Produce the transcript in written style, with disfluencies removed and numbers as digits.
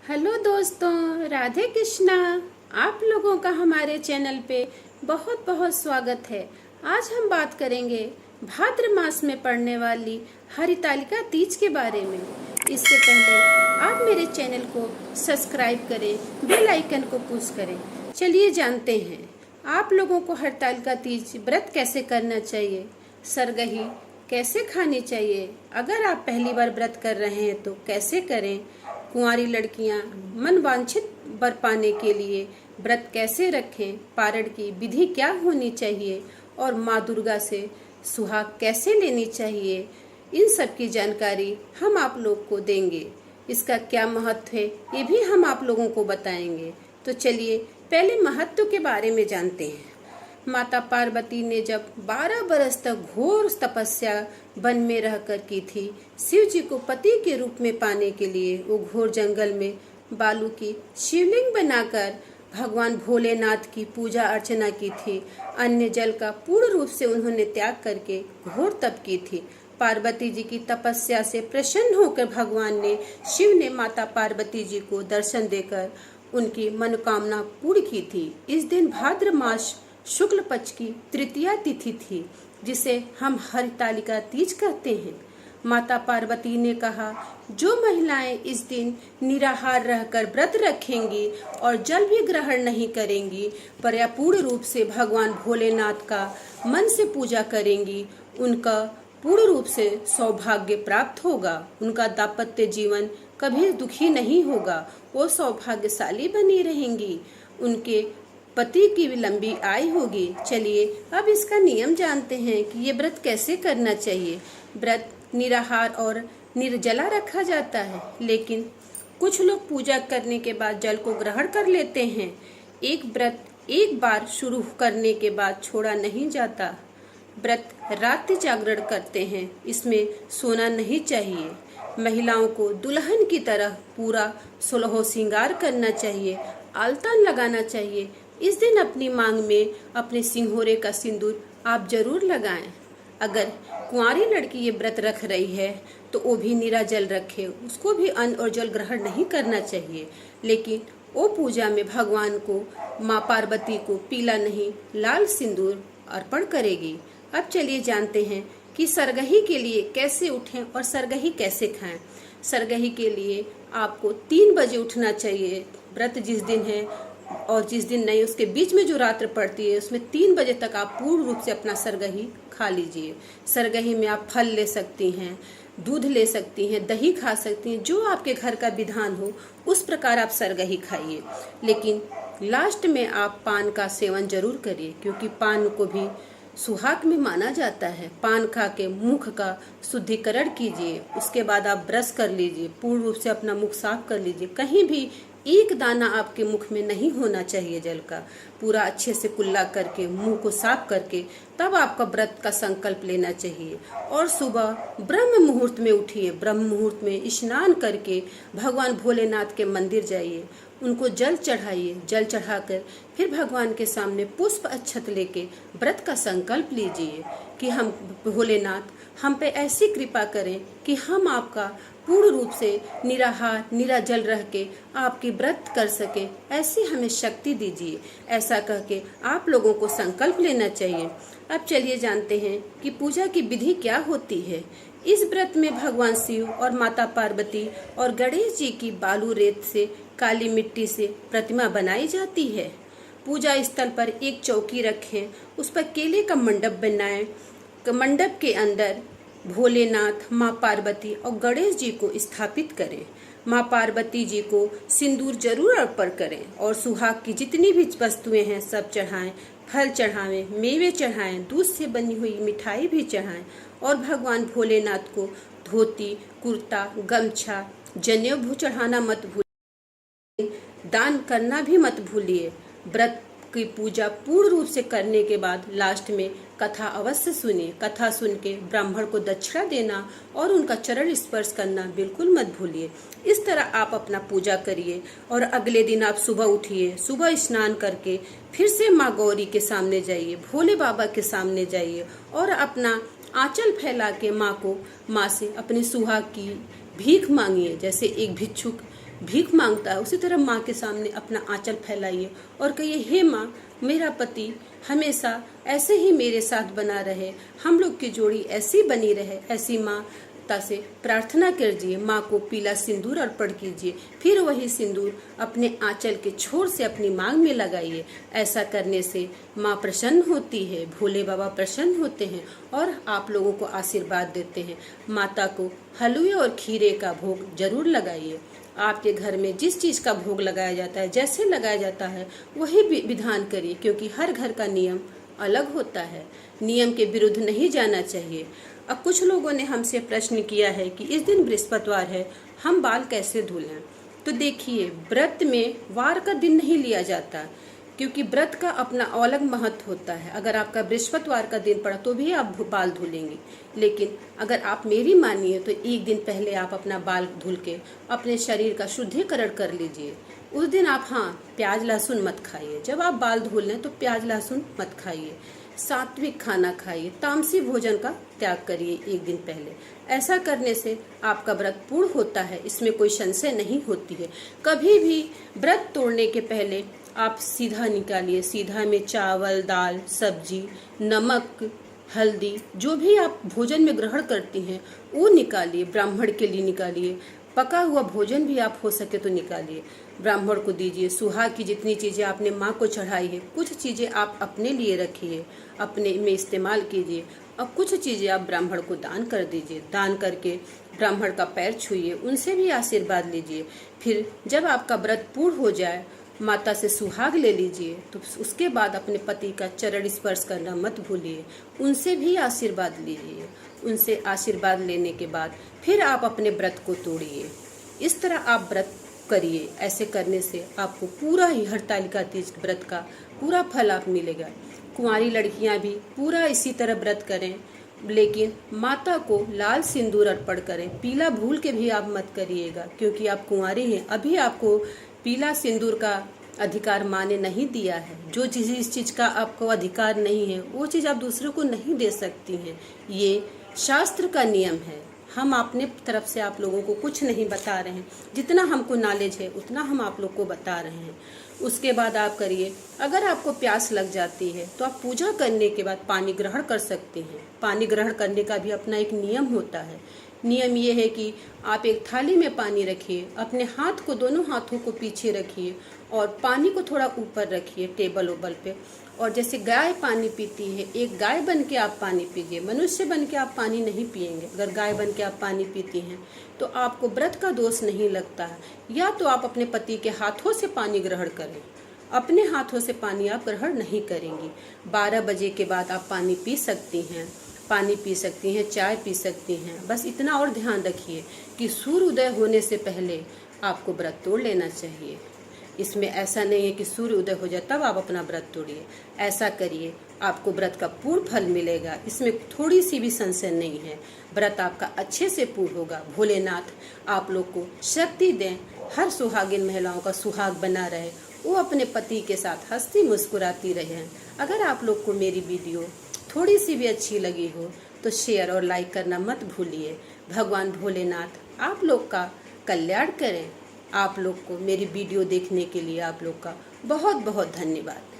Hello दोस्तों, राधे कृष्णा। आप लोगों का हमारे चैनल पे बहुत बहुत स्वागत है। आज हम बात करेंगे भाद्र मास में पड़ने वाली हरितालिका तीज के बारे में। इससे पहले आप मेरे चैनल को सब्सक्राइब करें, बेल आइकन को पुश करें। चलिए जानते हैं आप लोगों को हरितालिका तीज व्रत कैसे करना चाहिए, सरगही कैसे खानी चाहिए, अगर आप पहली बार व्रत कर रहे हैं तो कैसे करें, कुंवारी लड़कियां मन वांछित वर पाने के लिए व्रत कैसे रखें, पारण की विधि क्या होनी चाहिए और माँ दुर्गा से सुहाग कैसे लेनी चाहिए, इन सब की जानकारी हम आप लोग को देंगे। इसका क्या महत्व है ये भी हम आप लोगों को बताएंगे। तो चलिए पहले महत्व के बारे में जानते हैं। माता पार्वती ने जब 12 बरस तक घोर तपस्या वन में रहकर की थी, शिव जी को पति के रूप में पाने के लिए वो घोर जंगल में बालू की शिवलिंग बनाकर भगवान भोलेनाथ की पूजा अर्चना की थी। अन्य जल का पूर्ण रूप से उन्होंने त्याग करके घोर तप की थी। पार्वती जी की तपस्या से प्रसन्न होकर भगवान ने शिव ने माता पार्वती जी को दर्शन देकर उनकी मनोकामना पूर्ण की थी। इस दिन भाद्र मास शुक्ल पक्ष की तृतीया तिथि थी, जिसे हम हरितालिका तीज कहते हैं। माता पार्वती ने कहा, जो महिलाएं इस दिन निराहार रहकर व्रत रखेंगी और जल भी ग्रहण नहीं करेंगी, पर पूर्ण रूप से भगवान भोलेनाथ का मन से पूजा करेंगी, उनका पूर्ण रूप से सौभाग्य प्राप्त होगा। उनका दाम्पत्य जीवन कभी दुखी नहीं होगा, वो सौभाग्यशाली बनी रहेंगी, उनके पति की भी लंबी आयु होगी। चलिए अब इसका नियम जानते हैं कि ये व्रत कैसे करना चाहिए। व्रत निराहार और निर्जला रखा जाता है, लेकिन कुछ लोग पूजा करने के बाद जल को ग्रहण कर लेते हैं। एक व्रत एक बार शुरू करने के बाद छोड़ा नहीं जाता। व्रत रात्रि जागरण करते हैं, इसमें सोना नहीं चाहिए। महिलाओं को दुल्हन की तरह पूरा सोलहो श्रृंगार करना चाहिए, आलता लगाना चाहिए। इस दिन अपनी मांग में अपने सिंहोरे का सिंदूर आप जरूर लगाएं। अगर कुंवारी लड़की ये व्रत रख रही है तो वो भी नीरा जल रखे, उसको भी अन्न और जल ग्रहण नहीं करना चाहिए, लेकिन वो पूजा में भगवान को, माँ पार्वती को पीला नहीं लाल सिंदूर अर्पण करेगी। अब चलिए जानते हैं कि सरगही के लिए कैसे उठें और सरगही कैसे खाएं। सरगही के लिए आपको 3 बजे उठना चाहिए। व्रत जिस दिन है और जिस दिन नहीं, उसके बीच में जो रात्र पड़ती है उसमें 3 बजे तक आप पूर्ण रूप से अपना सरगही खा लीजिए। सरगही में आप फल ले सकती हैं, दूध ले सकती हैं, दही खा सकती हैं, जो आपके घर का विधान हो उस प्रकार आप सरगही खाइए। लेकिन लास्ट में आप पान का सेवन जरूर करिए, क्योंकि पान को भी सुहाग में माना जाता है। पान खा के मुख का शुद्धिकरण कीजिए, उसके बाद आप ब्रश कर लीजिए, पूर्ण रूप से अपना मुख साफ कर लीजिए। कहीं भी एक दाना आपके मुख में नहीं होना चाहिए जल का। पूरा अच्छे से कुल्ला करके मुंह को साफ करके तब आपका व्रत का संकल्प लेना चाहिए। और सुबह ब्रह्म मुहूर्त में उठिए, ब्रह्म मुहूर्त में स्नान करके भगवान भोलेनाथ के मंदिर जाइए, उनको जल चढ़ाइए। जल चढ़ाकर फिर भगवान के सामने पुष्प अक्षत लेके व्रत का संकल्प लीजिए कि हम भोलेनाथ हम पे ऐसी कृपा करें कि हम आपका पूर्ण रूप से निराहार निराजल रह के आपकी व्रत कर सके, ऐसी हमें शक्ति दीजिए। ऐसा कह के आप लोगों को संकल्प लेना चाहिए। अब चलिए जानते हैं कि पूजा की विधि क्या होती है। इस व्रत में भगवान शिव और माता पार्वती और गणेश जी की बालू रेत से, काली मिट्टी से प्रतिमा बनाई जाती है। पूजा स्थल पर एक चौकी रखें, उस पर केले का मंडप बनाएं। मंडप के अंदर भोलेनाथ, माँ पार्वती और गणेश जी को स्थापित करें। माँ पार्वती जी को सिंदूर जरूर अर्पण करें और सुहाग की जितनी भी वस्तुएं हैं सब चढ़ाएं। फल चढ़ाएं, मेवे चढ़ाएं, दूध से बनी हुई मिठाई भी चढ़ाएं। और भगवान भोलेनाथ को धोती, कुर्ता, गमछा, जनेऊ चढ़ाना मत भूलिए, दान करना भी मत भूलिए। व्रत की पूजा पूर्ण रूप से करने के बाद लास्ट में कथा अवश्य सुनिए। कथा सुन के ब्राह्मण को दक्षिणा देना और उनका चरण स्पर्श करना बिल्कुल मत भूलिए। इस तरह आप अपना पूजा करिए और अगले दिन आप सुबह उठिए, सुबह स्नान करके फिर से माँ गौरी के सामने जाइए, भोले बाबा के सामने जाइए और अपना आंचल फैला के माँ से अपने सुहाग की भीख मांगिए। जैसे एक भिक्षुक भीख मांगता है, उसी तरह माँ के सामने अपना आंचल फैलाइए और कहिए, हे माँ, मेरा पति हमेशा ऐसे ही मेरे साथ बना रहे, हम लोग की जोड़ी ऐसी बनी रहे। ऐसी माता से प्रार्थना कीजिए, माँ को पीला सिंदूर अर्पण कीजिए, फिर वही सिंदूर अपने आंचल के छोर से अपनी मांग में लगाइए। ऐसा करने से माँ प्रसन्न होती है, भोले बाबा प्रसन्न होते हैं और आप लोगों को आशीर्वाद देते हैं। माता को हलवे और खीरे का भोग जरूर लगाइए। आपके घर में जिस चीज़ का भोग लगाया जाता है, जैसे लगाया जाता है, वही विधान करिए, क्योंकि हर घर का नियम अलग होता है। नियम के विरुद्ध नहीं जाना चाहिए। अब कुछ लोगों ने हमसे प्रश्न किया है कि इस दिन बृहस्पतिवार है, हम बाल कैसे धुलें? तो देखिए, व्रत में वार का दिन नहीं लिया जाता, क्योंकि व्रत का अपना अलग महत्व होता है। अगर आपका बृहस्पतिवार का दिन पड़ा तो भी आप बाल धुलेंगे, लेकिन अगर आप मेरी मानिए तो एक दिन पहले आप अपना बाल धुल के अपने शरीर का शुद्धिकरण कर लीजिए। उस दिन आप प्याज लहसुन मत खाइए। जब आप बाल धुल लें तो प्याज लहसुन मत खाइए, सात्विक खाना खाइए, तामसी भोजन का त्याग करिए एक दिन पहले। ऐसा करने से आपका व्रत पूर्ण होता है, इसमें कोई संशय नहीं होती है। कभी भी व्रत तोड़ने के पहले आप सीधा निकालिए, सीधा में चावल, दाल, सब्जी, नमक, हल्दी, जो भी आप भोजन में ग्रहण करती हैं वो निकालिए, ब्राह्मण के लिए निकालिए। पका हुआ भोजन भी आप हो सके तो निकालिए, ब्राह्मण को दीजिए। सुहाग की जितनी चीज़ें आपने माँ को चढ़ाई है, कुछ चीज़ें आप अपने लिए रखिए, अपने में इस्तेमाल कीजिए, और कुछ चीज़ें आप ब्राह्मण को दान कर दीजिए। दान करके ब्राह्मण का पैर छूइए, उनसे भी आशीर्वाद लीजिए। फिर जब आपका व्रत पूर्ण हो जाए, माता से सुहाग ले लीजिए, तो उसके बाद अपने पति का चरण स्पर्श करना मत भूलिए, उनसे भी आशीर्वाद लीजिए। उनसे आशीर्वाद लेने के बाद फिर आप अपने व्रत को तोड़िए। इस तरह आप व्रत करिए। ऐसे करने से आपको पूरा ही हरतालिका तीज व्रत का पूरा फल आप मिलेगा। कुंवारी लड़कियां भी पूरा इसी तरह व्रत करें, लेकिन माता को लाल सिंदूर अर्पण करें। पीला भूल के भी आप मत करिएगा, क्योंकि आप कुंवारी हैं, अभी आपको पीला सिंदूर का अधिकार माँ ने नहीं दिया है। जो चीज़ इस चीज़ का आपको अधिकार नहीं है, वो चीज़ आप दूसरों को नहीं दे सकती हैं। ये शास्त्र का नियम है। हम अपने तरफ से आप लोगों को कुछ नहीं बता रहे हैं, जितना हमको नॉलेज है उतना हम आप लोग को बता रहे हैं। उसके बाद आप करिए। अगर आपको प्यास लग जाती है तो आप पूजा करने के बाद पानी ग्रहण कर सकते हैं। पानी ग्रहण करने का भी अपना एक नियम होता है। नियम ये है कि आप एक थाली में पानी रखिए, अपने हाथ को, दोनों हाथों को पीछे रखिए और पानी को थोड़ा ऊपर रखिए टेबल ओबल पे। और जैसे गाय पानी पीती है, एक गाय बन के आप पानी पीजिए। मनुष्य बन के आप पानी नहीं पिएंगे। अगर गाय बन के आप पानी पीती हैं तो आपको व्रत का दोष नहीं लगता है। या तो आप अपने पति के हाथों से पानी ग्रहण करें, अपने हाथों से पानी आप ग्रहण नहीं करेंगी। 12 बजे के बाद आप पानी पी सकती हैं, चाय पी सकती हैं। बस इतना और ध्यान रखिए कि सूर्य उदय होने से पहले आपको व्रत तोड़ लेना चाहिए। इसमें ऐसा नहीं है कि सूर्य उदय हो जाए तब आप अपना व्रत तोड़िए। ऐसा करिए, आपको व्रत का पूर्ण फल मिलेगा। इसमें थोड़ी सी भी संशय नहीं है। व्रत आपका अच्छे से पूर्ण होगा। भोलेनाथ आप लोग को शक्ति दें, हर सुहागिन महिलाओं का सुहाग बना रहे, वो अपने पति के साथ हंसती मुस्कुराती रहे। अगर आप लोग को मेरी वीडियो थोड़ी सी भी अच्छी लगी हो तो शेयर और लाइक करना मत भूलिए। भगवान भोलेनाथ आप लोग का कल्याण करें। आप लोग को मेरी वीडियो देखने के लिए आप लोग का बहुत बहुत धन्यवाद।